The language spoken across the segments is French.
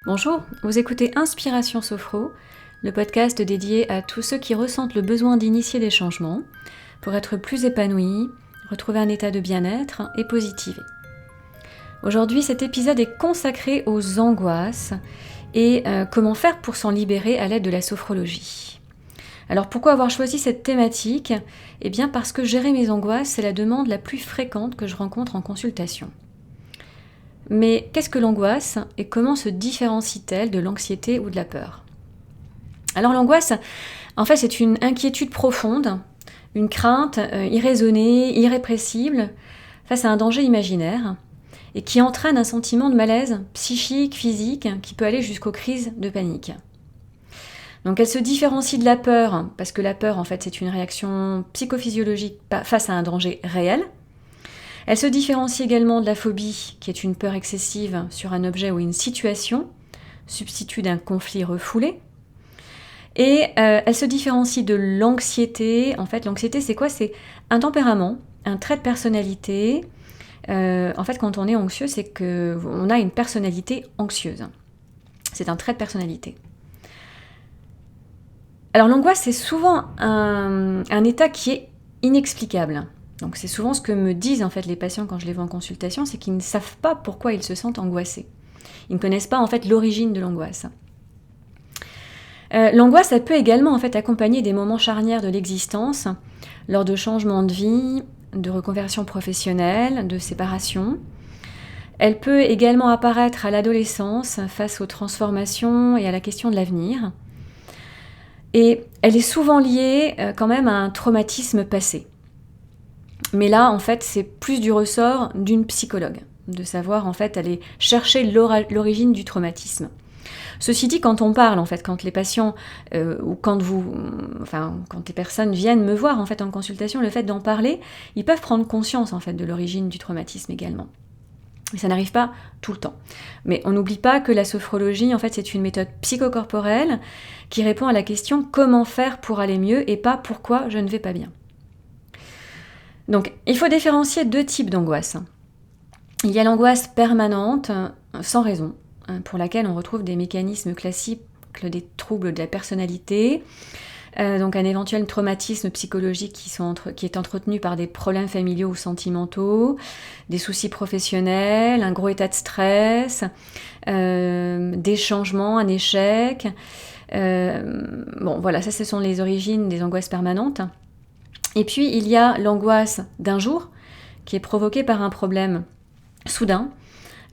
Bonjour, vous écoutez Inspiration Sophro, le podcast dédié à tous ceux qui ressentent le besoin d'initier des changements pour être plus épanouis, retrouver un état de bien-être et positiver. Aujourd'hui, cet épisode est consacré aux angoisses et comment faire pour s'en libérer à l'aide de la sophrologie. Alors pourquoi avoir choisi cette thématique ? Eh bien parce que gérer mes angoisses, c'est la demande la plus fréquente que je rencontre en consultation. Mais qu'est-ce que l'angoisse et comment se différencie-t-elle de l'anxiété ou de la peur ? Alors l'angoisse, en fait, c'est une inquiétude profonde, une crainte irraisonnée, irrépressible face à un danger imaginaire et qui entraîne un sentiment de malaise psychique, physique, qui peut aller jusqu'aux crises de panique. Donc elle se différencie de la peur, parce que la peur, en fait, c'est une réaction psychophysiologique face à un danger réel. Elle se différencie également de la phobie, qui est une peur excessive sur un objet ou une situation, substitut d'un conflit refoulé. Et elle se différencie de l'anxiété. En fait, l'anxiété, c'est quoi ? C'est un tempérament, un trait de personnalité. En fait, quand on est anxieux, c'est qu'on a une personnalité anxieuse. C'est un trait de personnalité. Alors l'angoisse, c'est souvent un état qui est inexplicable. Donc c'est souvent ce que me disent en fait les patients quand je les vois en consultation, c'est qu'ils ne savent pas pourquoi ils se sentent angoissés. Ils ne connaissent pas en fait l'origine de l'angoisse. L'angoisse, elle peut également en fait accompagner des moments charnières de l'existence, lors de changements de vie, de reconversion professionnelle, de séparation. Elle peut également apparaître à l'adolescence face aux transformations et à la question de l'avenir. Et elle est souvent liée quand même à un traumatisme passé. Mais là, en fait, c'est plus du ressort d'une psychologue, de savoir en fait aller chercher l'origine du traumatisme. Ceci dit, quand on parle, en fait, quand les patients ou quand les personnes viennent me voir en fait en consultation, le fait d'en parler, ils peuvent prendre conscience en fait de l'origine du traumatisme également. Mais ça n'arrive pas tout le temps. Mais on n'oublie pas que la sophrologie, en fait, c'est une méthode psychocorporelle qui répond à la question comment faire pour aller mieux et pas pourquoi je ne vais pas bien. Donc, il faut différencier deux types d'angoisse. Il y a l'angoisse permanente, sans raison, pour laquelle on retrouve des mécanismes classiques des troubles de la personnalité, donc un éventuel traumatisme psychologique qui est entretenu par des problèmes familiaux ou sentimentaux, des soucis professionnels, un gros état de stress, des changements, un échec. Voilà, ça ce sont les origines des angoisses permanentes. Et puis il y a l'angoisse d'un jour qui est provoquée par un problème soudain,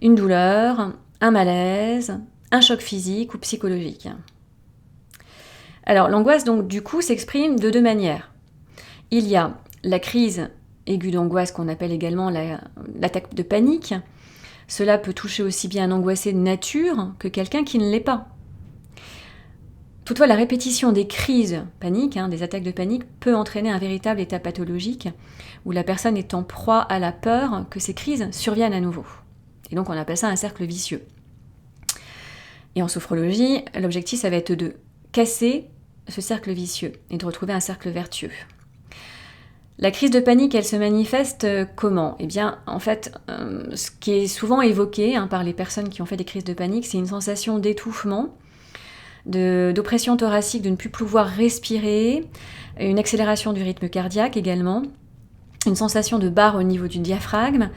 une douleur, un malaise, un choc physique ou psychologique. Alors l'angoisse donc du coup s'exprime de deux manières. Il y a la crise aiguë d'angoisse qu'on appelle également l'attaque de panique. Cela peut toucher aussi bien un angoissé de nature que quelqu'un qui ne l'est pas. Toutefois, la répétition des crises paniques, des attaques de panique, peut entraîner un véritable état pathologique où la personne est en proie à la peur que ces crises surviennent à nouveau. Et donc on appelle ça un cercle vicieux. Et en sophrologie, l'objectif, ça va être de casser ce cercle vicieux et de retrouver un cercle vertueux. La crise de panique, elle se manifeste comment ? Eh bien, en fait, ce qui est souvent évoqué par les personnes qui ont fait des crises de panique, c'est une sensation d'étouffement, d'oppression thoracique, de ne plus pouvoir respirer, une accélération du rythme cardiaque également, une sensation de barre au niveau du diaphragme,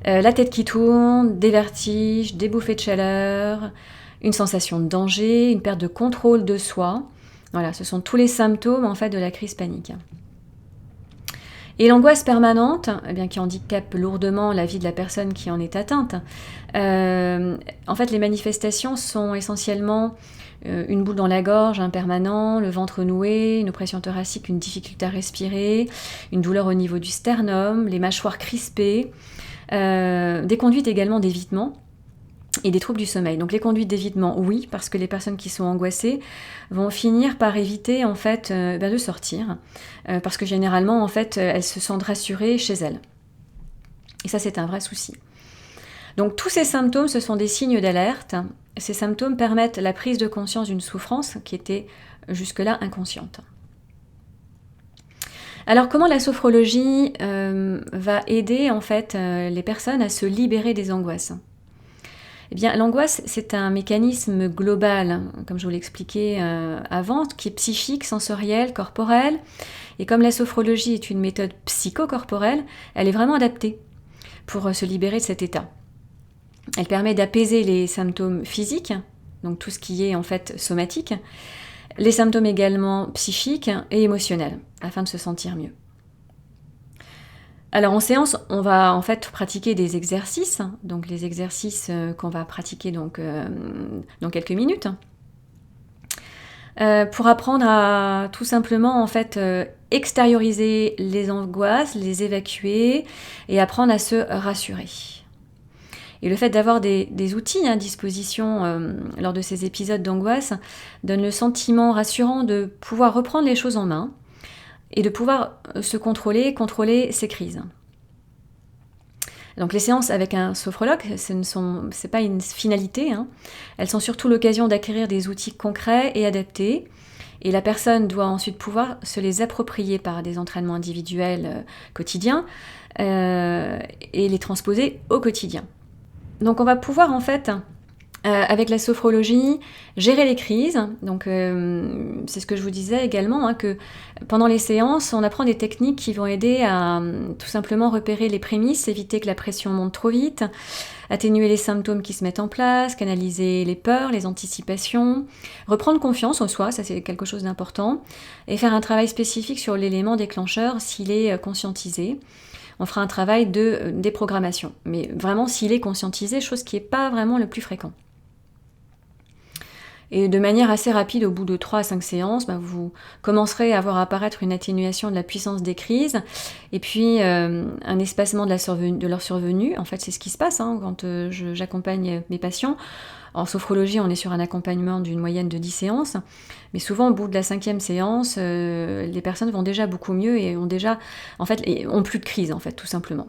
la tête qui tourne, des vertiges, des bouffées de chaleur, une sensation de danger, une perte de contrôle de soi. Voilà, ce sont tous les symptômes en fait de la crise panique. Et l'angoisse permanente, qui handicape lourdement la vie de la personne qui en est atteinte, en fait les manifestations sont essentiellement une boule dans la gorge, un permanent, le ventre noué, une oppression thoracique, une difficulté à respirer, une douleur au niveau du sternum, les mâchoires crispées, des conduites également d'évitement et des troubles du sommeil. Donc les conduites d'évitement, oui, parce que les personnes qui sont angoissées vont finir par éviter en fait de sortir, parce que généralement en fait elles se sentent rassurées chez elles. Et ça c'est un vrai souci. Donc tous ces symptômes, ce sont des signes d'alerte. Ces symptômes permettent la prise de conscience d'une souffrance qui était jusque-là inconsciente. Alors comment la sophrologie va aider en fait les personnes à se libérer des angoisses ? Eh bien, l'angoisse, c'est un mécanisme global, comme je vous l'expliquais avant, qui est psychique, sensoriel, corporel. Et comme la sophrologie est une méthode psychocorporelle, elle est vraiment adaptée pour se libérer de cet état. Elle permet d'apaiser les symptômes physiques, donc tout ce qui est en fait somatique, les symptômes également psychiques et émotionnels, afin de se sentir mieux. Alors en séance, on va en fait pratiquer des exercices, donc les exercices qu'on va pratiquer donc, dans quelques minutes, pour apprendre à tout simplement en fait extérioriser les angoisses, les évacuer et apprendre à se rassurer. Et le fait d'avoir des outils à disposition lors de ces épisodes d'angoisse donne le sentiment rassurant de pouvoir reprendre les choses en main et de pouvoir se contrôler ses crises. Donc les séances avec un sophrologue, c'est pas une finalité, elles sont surtout l'occasion d'acquérir des outils concrets et adaptés, et la personne doit ensuite pouvoir se les approprier par des entraînements individuels quotidiens et les transposer au quotidien. Donc on va pouvoir en fait, avec la sophrologie, gérer les crises. Donc c'est ce que je vous disais également, que pendant les séances, on apprend des techniques qui vont aider à tout simplement repérer les prémices, éviter que la pression monte trop vite, atténuer les symptômes qui se mettent en place, canaliser les peurs, les anticipations, reprendre confiance en soi, ça c'est quelque chose d'important, et faire un travail spécifique sur l'élément déclencheur s'il est conscientisé. On fera un travail de déprogrammation, mais vraiment s'il est conscientisé, chose qui n'est pas vraiment le plus fréquent. Et de manière assez rapide, au bout de 3 à 5 séances, vous commencerez à voir apparaître une atténuation de la puissance des crises, et puis un espacement de leur survenue. En fait, c'est ce qui se passe quand j'accompagne mes patients. En sophrologie, on est sur un accompagnement d'une moyenne de 10 séances, mais souvent au bout de la 5e séance, les personnes vont déjà beaucoup mieux et ont plus de crise, en fait, tout simplement.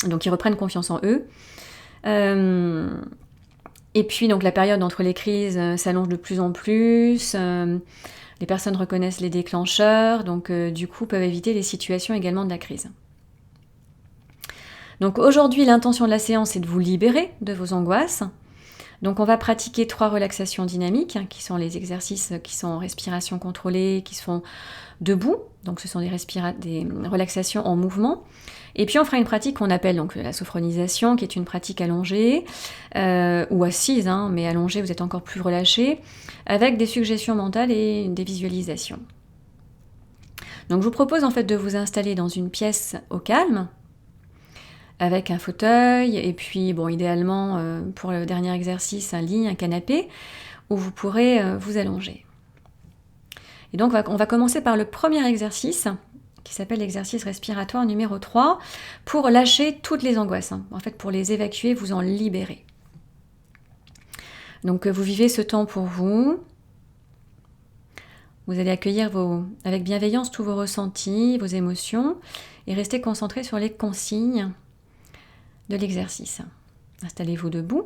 Donc ils reprennent confiance en eux. Et puis donc la période entre les crises s'allonge de plus en plus. Les personnes reconnaissent les déclencheurs, donc du coup peuvent éviter les situations également de la crise. Donc aujourd'hui, l'intention de la séance est de vous libérer de vos angoisses. Donc on va pratiquer 3 relaxations dynamiques, qui sont les exercices qui sont en respiration contrôlée, qui se font debout. Donc ce sont des relaxations en mouvement. Et puis on fera une pratique qu'on appelle donc la sophronisation, qui est une pratique allongée, ou assise, mais allongée, vous êtes encore plus relâché, avec des suggestions mentales et des visualisations. Donc je vous propose en fait de vous installer dans une pièce au calme, avec un fauteuil, et puis idéalement pour le dernier exercice, un lit, un canapé, où vous pourrez vous allonger. Et donc on va commencer par le premier exercice, qui s'appelle l'exercice respiratoire numéro 3, pour lâcher toutes les angoisses. En fait, pour les évacuer, vous en libérer. Donc vous vivez ce temps pour vous. Vous allez accueillir avec bienveillance tous vos ressentis, vos émotions, et rester concentré sur les consignes de l'exercice. Installez-vous debout,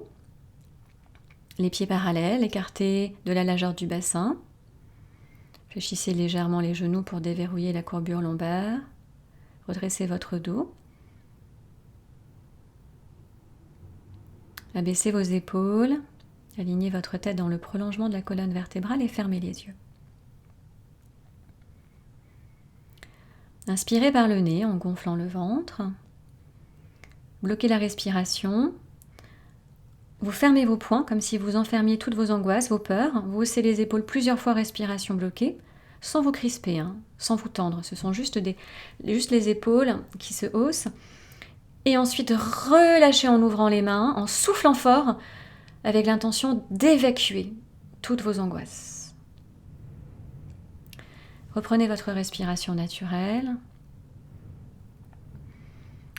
les pieds parallèles, écartés de la largeur du bassin. Fléchissez légèrement les genoux pour déverrouiller la courbure lombaire. Redressez votre dos. Abaissez vos épaules. Alignez votre tête dans le prolongement de la colonne vertébrale et fermez les yeux. Inspirez par le nez en gonflant le ventre. Bloquez la respiration. Vous fermez vos poings comme si vous enfermiez toutes vos angoisses, vos peurs. Vous haussez les épaules plusieurs fois, respiration bloquée, sans vous crisper, sans vous tendre. Ce sont juste les épaules qui se haussent. Et ensuite, relâchez en ouvrant les mains, en soufflant fort, avec l'intention d'évacuer toutes vos angoisses. Reprenez votre respiration naturelle.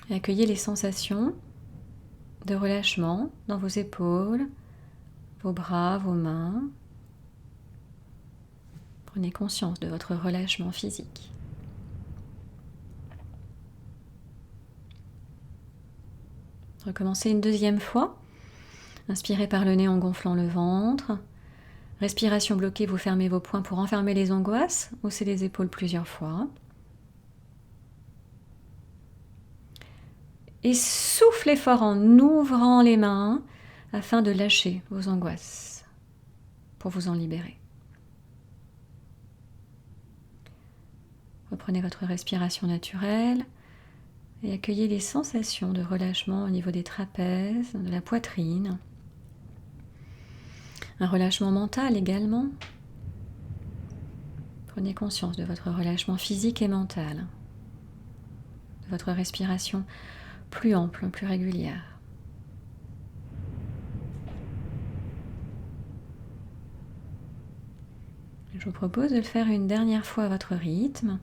Et accueillez les sensations de relâchement dans vos épaules, vos bras, vos mains. Prenez conscience de votre relâchement physique. Recommencez une deuxième fois. Inspirez par le nez en gonflant le ventre. Respiration bloquée, vous fermez vos poings pour enfermer les angoisses. Haussez les épaules plusieurs fois. Et soufflez fort en ouvrant les mains, afin de lâcher vos angoisses, pour vous en libérer. Reprenez votre respiration naturelle et accueillez les sensations de relâchement au niveau des trapèzes, de la poitrine. Un relâchement mental également. Prenez conscience de votre relâchement physique et mental, de votre respiration plus ample, plus régulière. Je vous propose de le faire une dernière fois à votre rythme.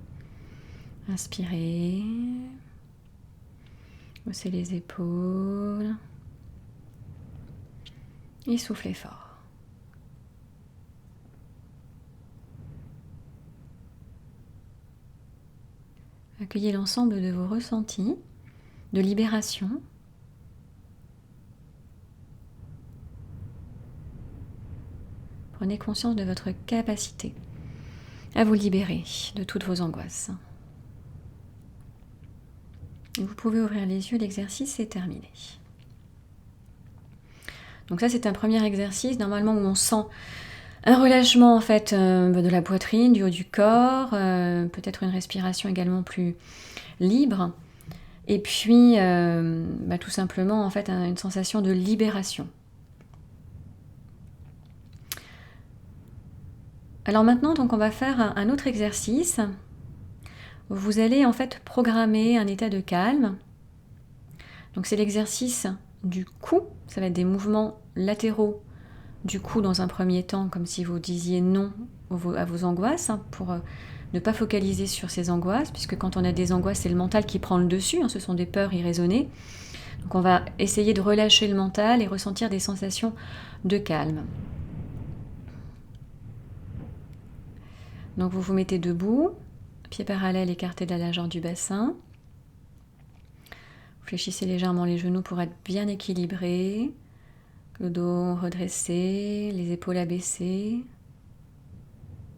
Inspirez, haussez les épaules et soufflez fort. Accueillez l'ensemble de vos ressentis de libération. Prenez conscience de votre capacité à vous libérer de toutes vos angoisses. Et vous pouvez ouvrir les yeux, l'exercice est terminé. Donc ça, c'est un premier exercice, normalement, où on sent un relâchement en fait de la poitrine, du haut du corps, peut-être une respiration également plus libre, et puis tout simplement en fait une sensation de libération. Alors maintenant, donc, on va faire un autre exercice. Vous allez en fait programmer un état de calme. Donc c'est l'exercice du cou, ça va être des mouvements latéraux du cou dans un premier temps, comme si vous disiez non à vos angoisses, pour ne pas focaliser sur ces angoisses, puisque quand on a des angoisses, c'est le mental qui prend le dessus, ce sont des peurs irraisonnées. Donc on va essayer de relâcher le mental et ressentir des sensations de calme. Donc vous vous mettez debout, pieds parallèles écartés de la largeur du bassin. Vous fléchissez légèrement les genoux pour être bien équilibré. Le dos redressé, les épaules abaissées,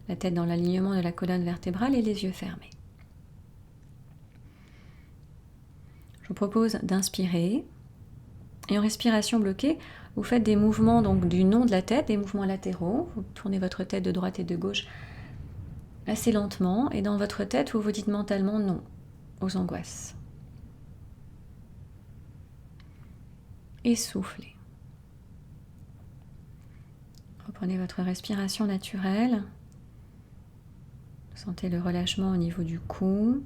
la tête dans l'alignement de la colonne vertébrale et les yeux fermés. Je vous propose d'inspirer. Et en respiration bloquée, vous faites des mouvements donc du nom de la tête, des mouvements latéraux. Vous tournez votre tête de droite et de gauche assez lentement. Et dans votre tête, vous vous dites mentalement non aux angoisses. Et soufflez. Reprenez votre respiration naturelle. Sentez le relâchement au niveau du cou.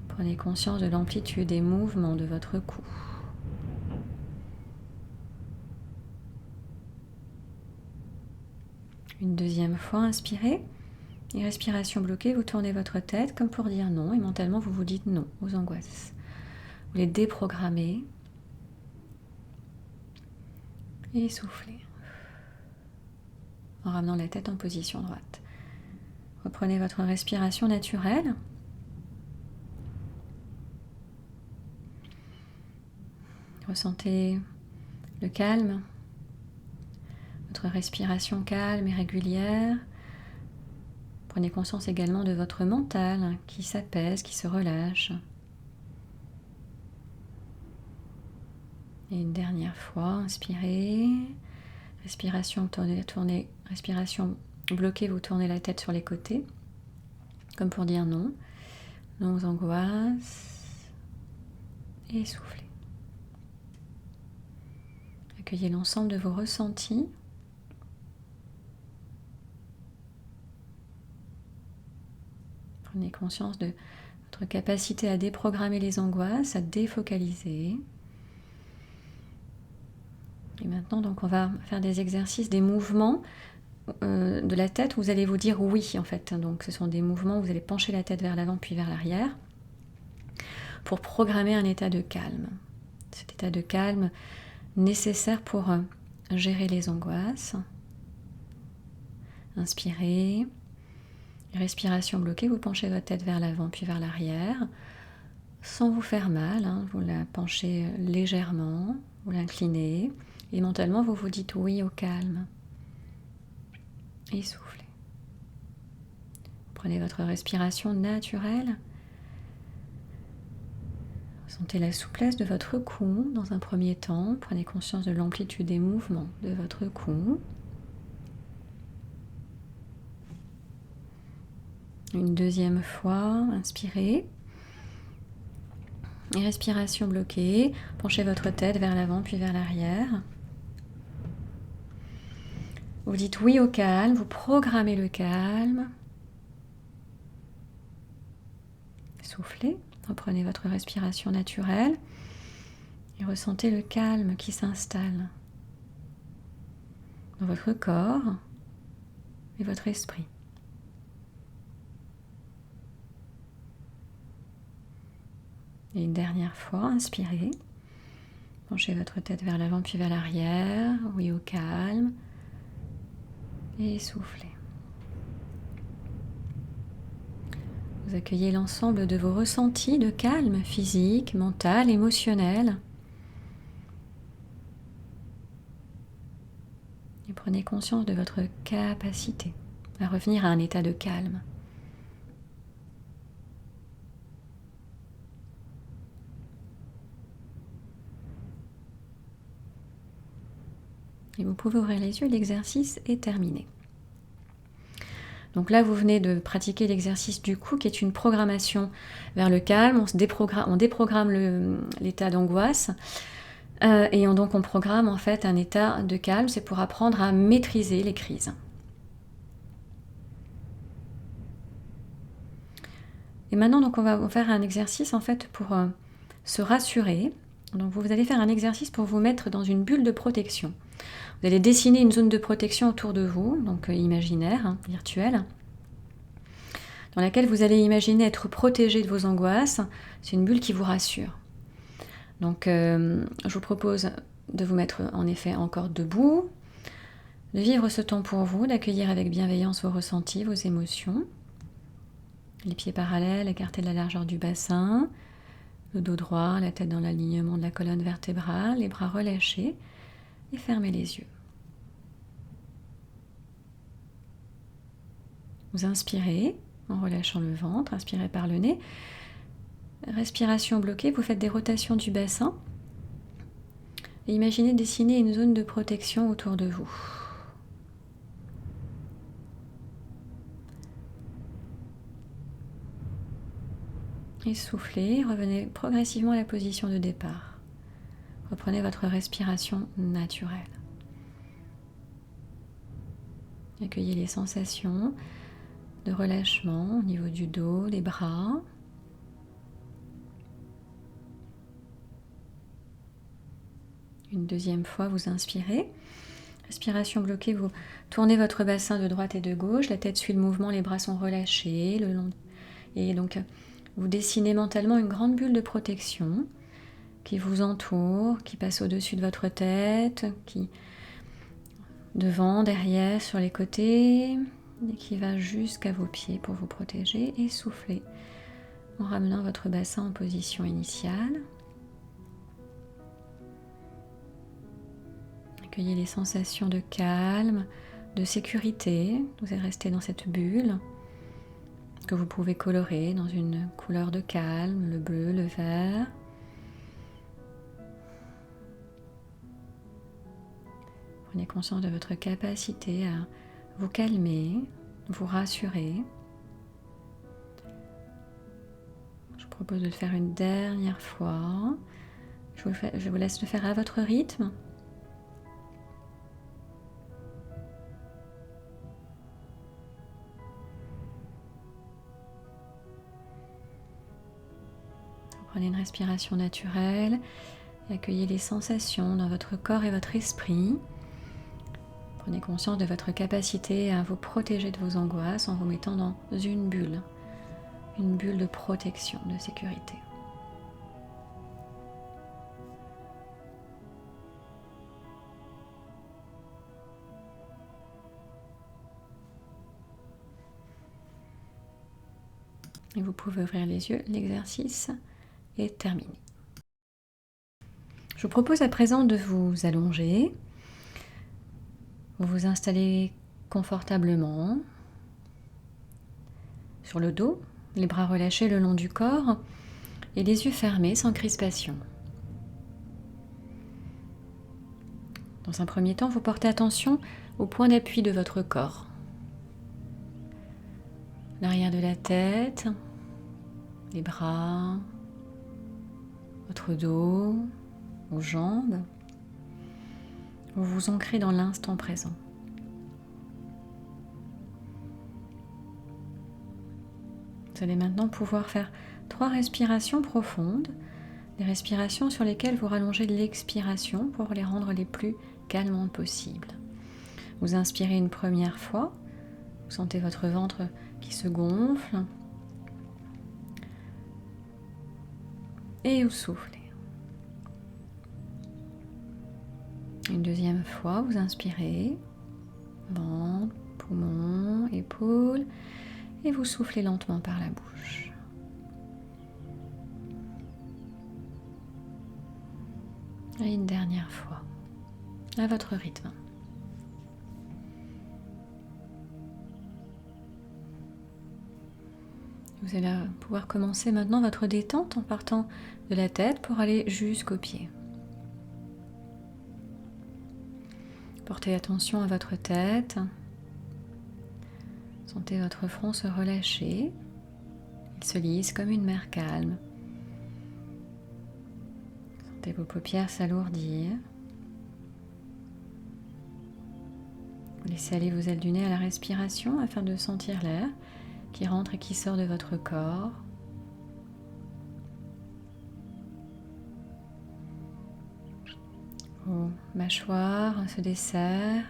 Prenez conscience de l'amplitude des mouvements de votre cou. Une deuxième fois, inspirez. Et respiration bloquée, vous tournez votre tête comme pour dire non. Et mentalement, vous vous dites non aux angoisses. Vous les déprogrammez. Et soufflez. En ramenant la tête en position droite. Reprenez votre respiration naturelle. Ressentez le calme, votre respiration calme et régulière. Prenez conscience également de votre mental qui s'apaise, qui se relâche. Et une dernière fois, inspirez. Respiration tournez, respiration bloquée, vous tournez la tête sur les côtés, comme pour dire non. Non aux angoisses. Et soufflez. Accueillez l'ensemble de vos ressentis. Prenez conscience de votre capacité à déprogrammer les angoisses, à défocaliser. Et maintenant, donc, on va faire des exercices, des mouvements de la tête où vous allez vous dire oui, en fait. Donc, ce sont des mouvements où vous allez pencher la tête vers l'avant puis vers l'arrière pour programmer un état de calme. Cet état de calme nécessaire pour gérer les angoisses. Inspirez. Respiration bloquée, vous penchez votre tête vers l'avant puis vers l'arrière sans vous faire mal. Vous la penchez légèrement, vous l'inclinez. Et mentalement, vous vous dites oui au calme. Et soufflez. Prenez votre respiration naturelle. Sentez la souplesse de votre cou dans un premier temps. Prenez conscience de l'amplitude des mouvements de votre cou. Une deuxième fois, inspirez. Et respiration bloquée. Penchez votre tête vers l'avant puis vers l'arrière. Vous dites oui au calme, vous programmez le calme. Soufflez, reprenez votre respiration naturelle et ressentez le calme qui s'installe dans votre corps et votre esprit. Et une dernière fois, inspirez. Penchez votre tête vers l'avant puis vers l'arrière. Oui au calme. Et soufflez. Vous accueillez l'ensemble de vos ressentis de calme physique, mental, émotionnel. Et prenez conscience de votre capacité à revenir à un état de calme. Et vous pouvez ouvrir les yeux, l'exercice est terminé. Donc là, vous venez de pratiquer l'exercice du cou qui est une programmation vers le calme. On déprogramme l'état d'angoisse et donc on programme en fait un état de calme. C'est pour apprendre à maîtriser les crises. Et maintenant, donc, on va faire un exercice en fait pour se rassurer. Donc vous allez faire un exercice pour vous mettre dans une bulle de protection. Vous allez dessiner une zone de protection autour de vous, donc imaginaire, virtuelle, dans laquelle vous allez imaginer être protégé de vos angoisses. C'est une bulle qui vous rassure. Donc je vous propose de vous mettre en effet encore debout, de vivre ce temps pour vous, d'accueillir avec bienveillance vos ressentis, vos émotions. Les pieds parallèles, écartés de la largeur du bassin, le dos droit, la tête dans l'alignement de la colonne vertébrale, les bras relâchés et fermez les yeux. Vous inspirez en relâchant le ventre, inspirez par le nez. Respiration bloquée, vous faites des rotations du bassin et imaginez dessiner une zone de protection autour de vous. Et soufflez, revenez progressivement à la position de départ. Reprenez votre respiration naturelle. Accueillez les sensations de relâchement au niveau du dos, des bras. Une deuxième fois, vous inspirez. Respiration bloquée, vous tournez votre bassin de droite et de gauche. La tête suit le mouvement, les bras sont relâchés. Et donc, vous dessinez mentalement une grande bulle de protection qui vous entoure, qui passe au-dessus de votre tête, qui devant, derrière, sur les côtés, et qui va jusqu'à vos pieds pour vous protéger. Et soufflez en ramenant votre bassin en position initiale. Accueillez les sensations de calme, de sécurité. Vous êtes resté dans cette bulle que vous pouvez colorer dans une couleur de calme, le bleu, le vert. Prenez conscience de votre capacité à vous calmer, vous rassurer. Je vous propose de le faire une dernière fois. Je vous laisse le faire à votre rythme. Prenez une respiration naturelle et accueillez les sensations dans votre corps et votre esprit. Prenez conscience de votre capacité à vous protéger de vos angoisses en vous mettant dans une bulle de protection, de sécurité. Et vous pouvez ouvrir les yeux, l'exercice est terminé. Je vous propose à présent de vous allonger. Vous vous installez confortablement sur le dos, les bras relâchés le long du corps et les yeux fermés sans crispation. Dans un premier temps, vous portez attention au point d'appui de votre corps. L'arrière de la tête, les bras, votre dos, vos jambes. Vous vous ancrez dans l'instant présent. Vous allez maintenant pouvoir faire 3 respirations profondes, des respirations sur lesquelles vous rallongez l'expiration pour les rendre les plus calmantes possibles. Vous inspirez une première fois, vous sentez votre ventre qui se gonfle et vous soufflez. Une deuxième fois, vous inspirez, ventre, poumons, épaules, et vous soufflez lentement par la bouche. Et une dernière fois, à votre rythme. Vous allez pouvoir commencer maintenant votre détente en partant de la tête pour aller jusqu'aux pieds. Portez attention à votre tête. Sentez votre front se relâcher. Il se lisse comme une mer calme. Sentez vos paupières s'alourdir. Vous laissez aller vos ailes du nez à la respiration afin de sentir l'air qui rentre et qui sort de votre corps. Vos mâchoires se desserrent,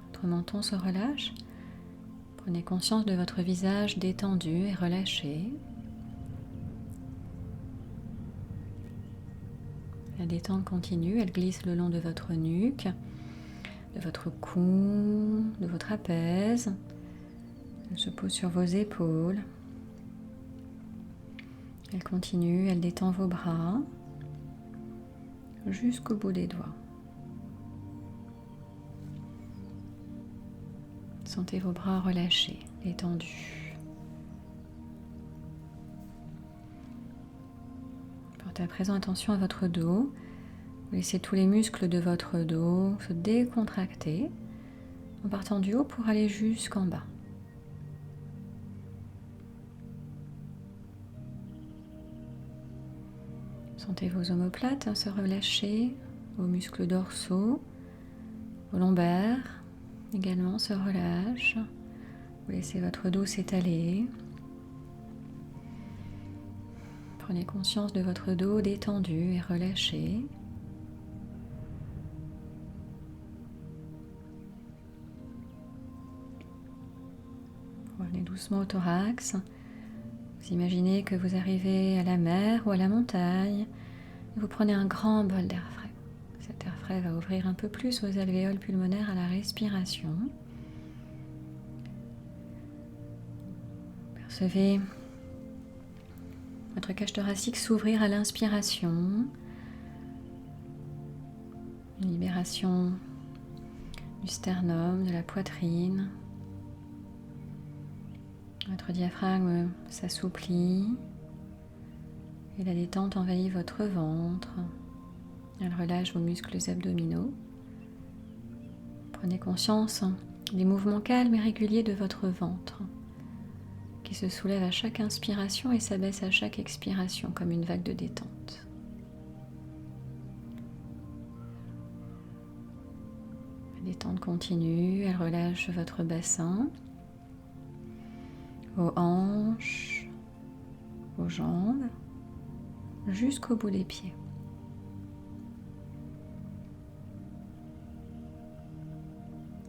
votre menton se relâche. Prenez conscience de votre visage détendu et relâché. La détente continue, elle glisse le long de votre nuque, de votre cou, de votre trapèze. Elle se pose sur vos épaules. Elle continue, elle détend vos bras jusqu'au bout des doigts. Sentez vos bras relâchés, détendus. Portez à présent attention à votre dos. Vous laissez tous les muscles de votre dos se décontracter en partant du haut pour aller jusqu'en bas. Sentez vos omoplates se relâcher, vos muscles dorsaux, vos lombaires également se relâchent. Vous laissez votre dos s'étaler. Prenez conscience de votre dos détendu et relâché. Revenez doucement au thorax. Vous imaginez que vous arrivez à la mer ou à la montagne et vous prenez un grand bol d'air frais. Cet air frais va ouvrir un peu plus vos alvéoles pulmonaires à la respiration. Percevez votre cage thoracique s'ouvrir à l'inspiration. Une libération du sternum, de la poitrine. Votre diaphragme s'assouplit et la détente envahit votre ventre. Elle relâche vos muscles abdominaux. Prenez conscience des mouvements calmes et réguliers de votre ventre qui se soulève à chaque inspiration et s'abaisse à chaque expiration comme une vague de détente. La détente continue, elle relâche votre bassin, vos hanches, vos jambes, jusqu'au bout des pieds.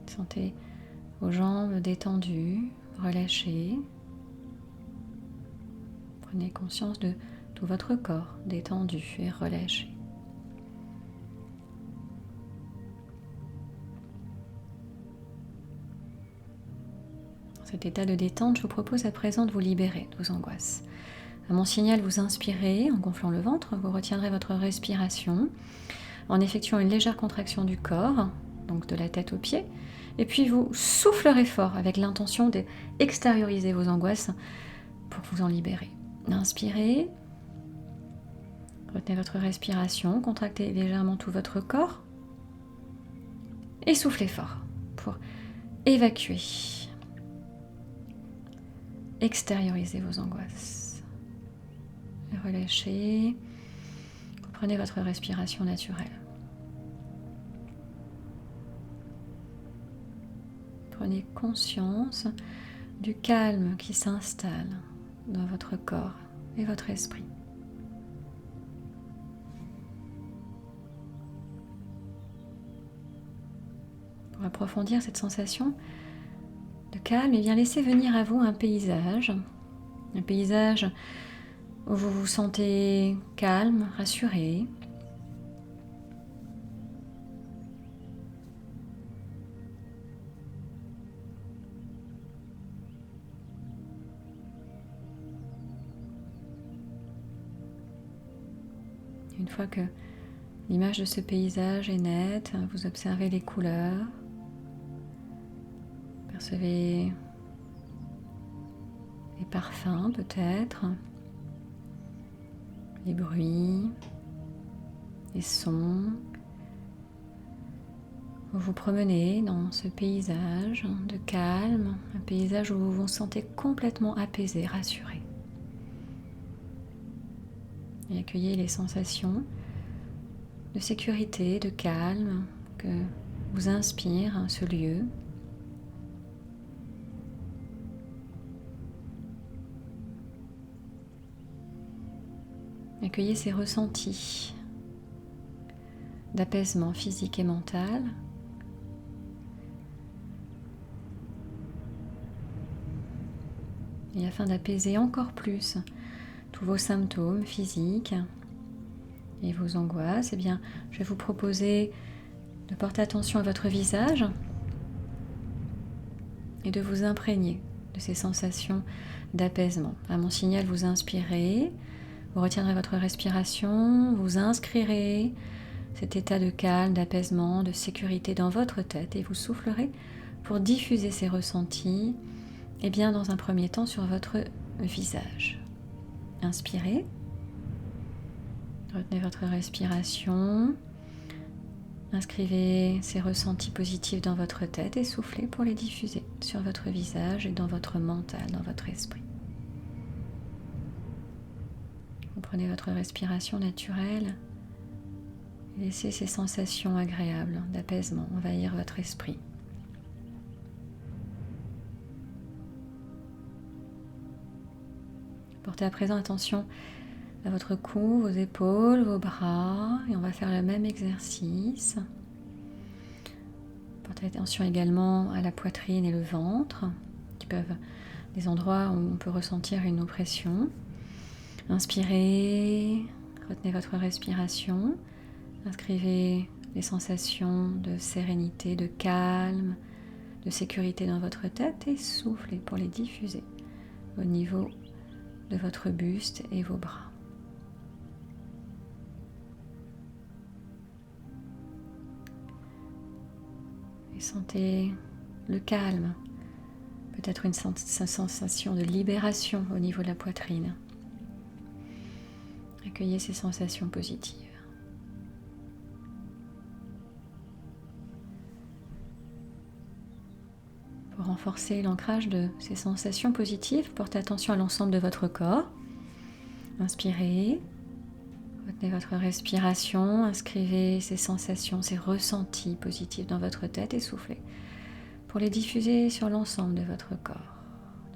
Sentez vos jambes détendues, relâchées. Prenez conscience de tout votre corps détendu et relâché. Dans cet état de détente, je vous propose à présent de vous libérer de vos angoisses. À mon signal, vous inspirez en gonflant le ventre, vous retiendrez votre respiration en effectuant une légère contraction du corps, donc de la tête aux pieds, et puis vous soufflerez fort avec l'intention d'extérioriser vos angoisses pour vous en libérer. Inspirez, Retenez votre respiration, contractez légèrement tout votre corps et soufflez fort pour évacuer, extérioriser vos angoisses. Et relâchez, reprenez votre respiration naturelle. Prenez conscience du calme qui s'installe dans votre corps et votre esprit. Pour approfondir cette sensation de calme, et bien laissez venir à vous un paysage où vous vous sentez calme, rassuré. Une fois que l'image de ce paysage est nette, vous observez les couleurs, percevez les parfums peut-être, les bruits, les sons. Vous vous promenez dans ce paysage de calme, un paysage où vous vous sentez complètement apaisé, rassuré. Et accueillez les sensations de sécurité, de calme que vous inspire ce lieu. Accueillez ces ressentis d'apaisement physique et mental. Et afin d'apaiser encore plus tous vos symptômes physiques et vos angoisses, eh bien, je vais vous proposer de porter attention à votre visage et de vous imprégner de ces sensations d'apaisement. À mon signal, vous inspirez, vous retiendrez votre respiration, vous inscrirez cet état de calme, d'apaisement, de sécurité dans votre tête et vous soufflerez pour diffuser ces ressentis, eh bien, dans un premier temps sur votre visage. Inspirez, retenez votre respiration, inscrivez ces ressentis positifs dans votre tête et soufflez pour les diffuser sur votre visage et dans votre mental, dans votre esprit. Vous prenez votre respiration naturelle et laissez ces sensations agréables d'apaisement envahir votre esprit. Portez à présent attention à votre cou, vos épaules, vos bras, et on va faire le même exercice. Portez attention également à la poitrine et le ventre, qui peuvent des endroits où on peut ressentir une oppression. Inspirez, retenez votre respiration, inscrivez les sensations de sérénité, de calme, de sécurité dans votre tête et soufflez pour les diffuser au niveau de votre buste et vos bras. Et sentez le calme, peut-être une sensation de libération au niveau de la poitrine. Accueillez ces sensations positives. Pour renforcer l'ancrage de ces sensations positives, portez attention à l'ensemble de votre corps. Inspirez, retenez votre respiration, inscrivez ces sensations, ces ressentis positifs dans votre tête et soufflez pour les diffuser sur l'ensemble de votre corps,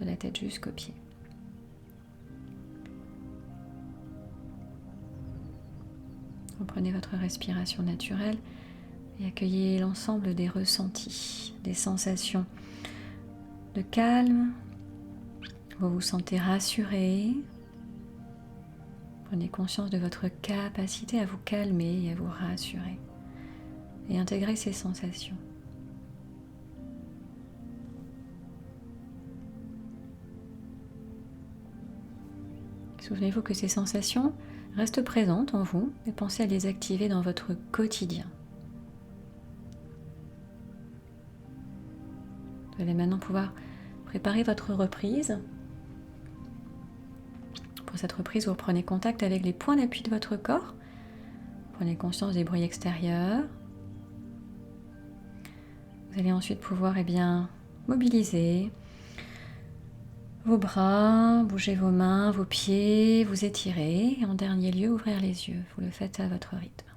de la tête jusqu'aux pieds. Reprenez votre respiration naturelle et accueillez l'ensemble des ressentis, des sensations de calme. Vous vous sentez rassuré. Prenez conscience de votre capacité à vous calmer et à vous rassurer. Et intégrez ces sensations. Souvenez-vous que ces sensations restent présentes en vous et pensez à les activer dans votre quotidien. Vous allez maintenant pouvoir préparer votre reprise. pour cette reprise, vous reprenez contact avec les points d'appui de votre corps. Prenez conscience des bruits extérieurs. Vous allez ensuite pouvoir mobiliser vos bras, bouger vos mains, vos pieds, vous étirer. Et en dernier lieu, ouvrir les yeux. Vous le faites à votre rythme.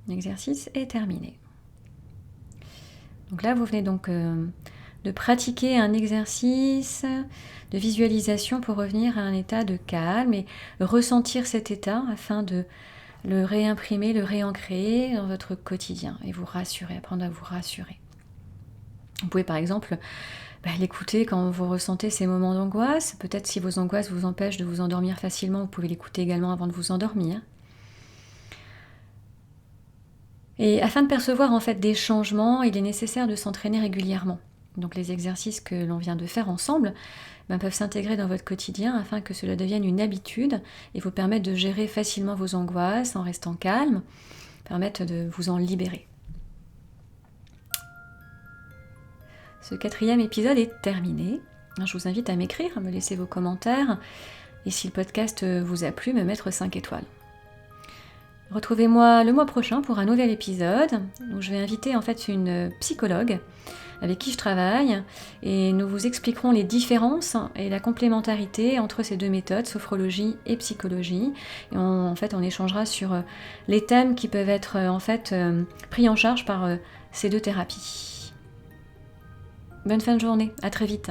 L'exercice est terminé. Donc là, vous venez donc de pratiquer un exercice de visualisation pour revenir à un état de calme et ressentir cet état afin de le réimprimer, le réancrer dans votre quotidien et vous rassurer, apprendre à vous rassurer. Vous pouvez par exemple l'écouter quand vous ressentez ces moments d'angoisse. Peut-être si vos angoisses vous empêchent de vous endormir facilement, vous pouvez l'écouter également avant de vous endormir. Et afin de percevoir en fait des changements, il est nécessaire de s'entraîner régulièrement. Donc les exercices que l'on vient de faire ensemble peuvent s'intégrer dans votre quotidien afin que cela devienne une habitude et vous permettre de gérer facilement vos angoisses en restant calme, permettre de vous en libérer. Ce 4e épisode est terminé. Je vous invite à m'écrire, à me laisser vos commentaires et si le podcast vous a plu, me mettre 5 étoiles. Retrouvez-moi le mois prochain pour un nouvel épisode où je vais inviter en fait une psychologue avec qui je travaille et nous vous expliquerons les différences et la complémentarité entre ces deux méthodes, sophrologie et psychologie. Et on échangera sur les thèmes qui peuvent être pris en charge par ces deux thérapies. Bonne fin de journée, à très vite.